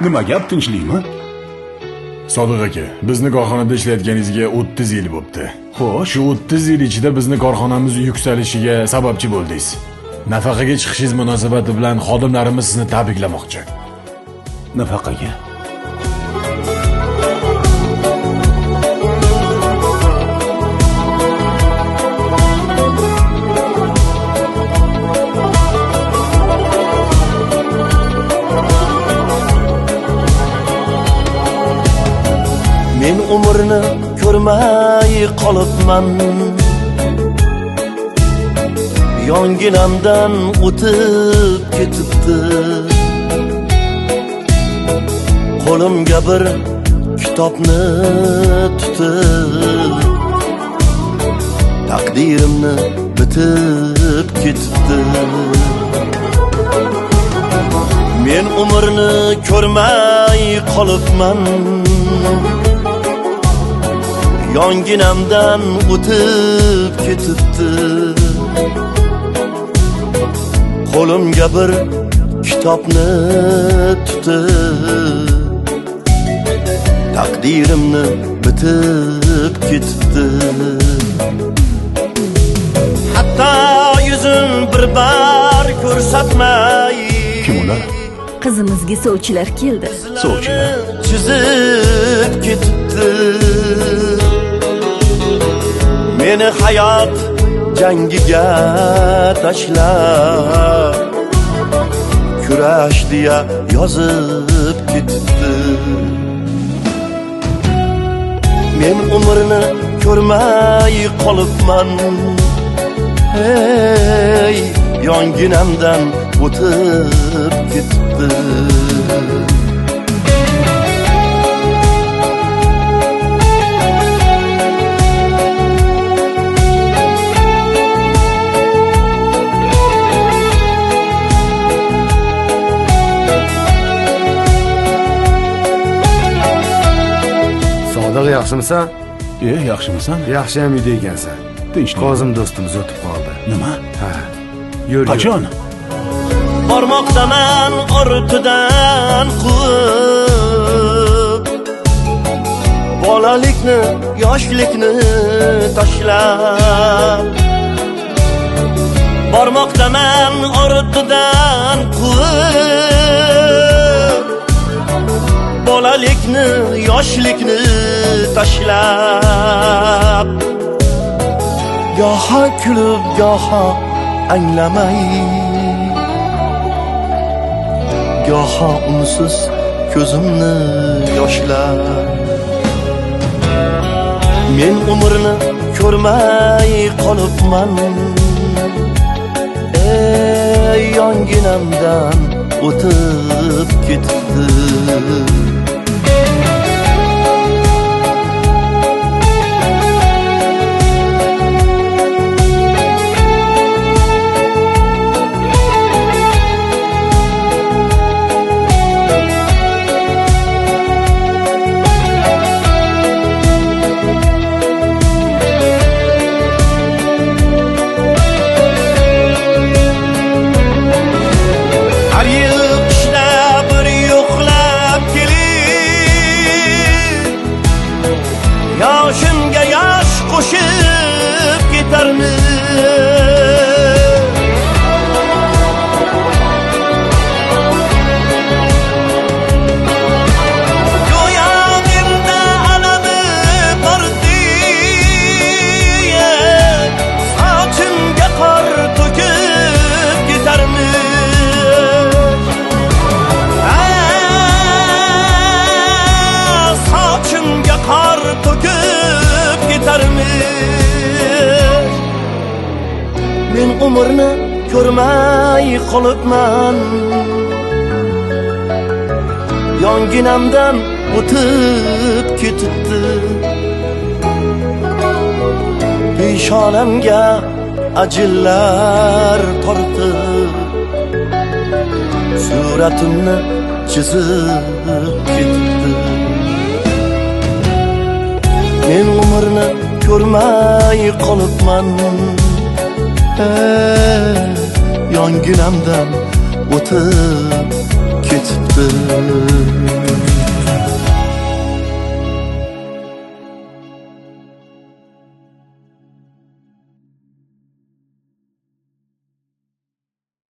Nima gap, tinchlikmi? Sodiq aka, bizni korxonada ishlayotganingizga 30 yil bo'pti. Xo'sh, Shu 30 yil ichida bizni korxonamiz yuksalishiga sababchi bo'ldingiz. Nafaqaga chiqishingiz munosabati bilan xodimlarimiz sizni tabriklamoqchi. nafaqaga. Men umrni ko'rmay qolibman, yonginamdan o'tib ketibdi. Qo'limga bir kitobni tutib, taqdirimni bitib ketibdi. Men umrni ko'rmay qolibman, yonginamdan o'tib ketibdi. Qo'limga bir kitobni tutib, taqdirimni bitib ketibdi. Hatto yuzim bir bar ko'rsatmay, Kim ular? Qizimizga sovchilar keldi. Sovchilar. chizib ketibdi. Meni hayot jangiga tashlab, kurash deya yozib ketibdi. Men umrni ko'rmay qolibman, hey, yonginamdan o'tib ketibdi. Sodiq, yaxshimisan? Yaxshimisan? Yaxshiyam uyda ekansan. Tinchlik. Kozim do'stimiz o'tib qoldi. Nima? Ha. Yur. Qachon? Bormoqdaman ortidan quvib, bolalikni, yoshlikni tashlab. Bormoqdaman ortidan quvib, bolalikni, yoshlikni tashlab. Goho kulib, goho anglamay, goho unsiz ko'zimni yoshlab. Men umrni ko'rmay qolibman, ey, yonginamdan o'tib ketibdi. Har yil qishda bir yo'qlab kelib, yoshimga yosh qo'shib ketarmiz. Go'yo menda alami bor deya, sochimga qor to'kib ketarmiz. Sochimga qor to'kib ketarmiz. Men umrni ko'rmay qolibman, yonginamdan o'tib ketibdi. Peshonamga ajinlar tortib, suratimni chizib ketibdi. Men umrni ko'rmay qolibman, yonginamdan o'tib ketibdi.